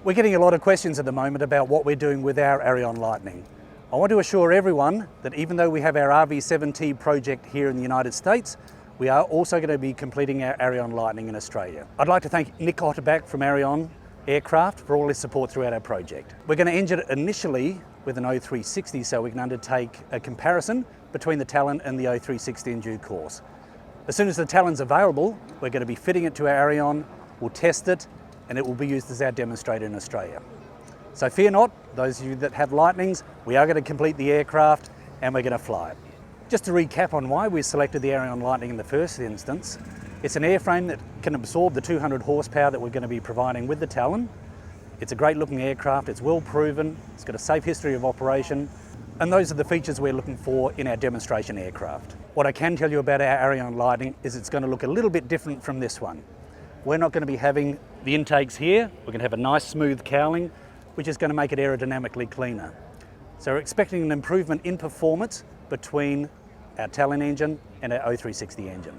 We're getting a lot of questions at the moment about what we're doing with our Arion Lightning. I want to assure everyone that even though we have our RV7T project here in the United States, we are also going to be completing our Arion Lightning in Australia. I'd like to thank Nick Otterback from Arion Aircraft for all his support throughout our project. We're going to engine it initially with an O360 so we can undertake a comparison between the Talon and the O360 in due course. As soon as the Talon's available, we're going to be fitting it to our Arion, we'll test it, and it will be used as our demonstrator in Australia. So fear not, those of you that have Lightnings, we are going to complete the aircraft and we're going to fly it. Just to recap on why we selected the Arion Lightning in the first instance, it's an airframe that can absorb the 200 horsepower that we're going to be providing with the Talon. It's a great looking aircraft, it's well proven, it's got a safe history of operation, and those are the features we're looking for in our demonstration aircraft. What I can tell you about our Arion Lightning is it's going to look a little bit different from this one. We're not going to be having the intakes here, we're going to have a nice smooth cowling, which is going to make it aerodynamically cleaner. So we're expecting an improvement in performance between our Talon engine and our O360 engine.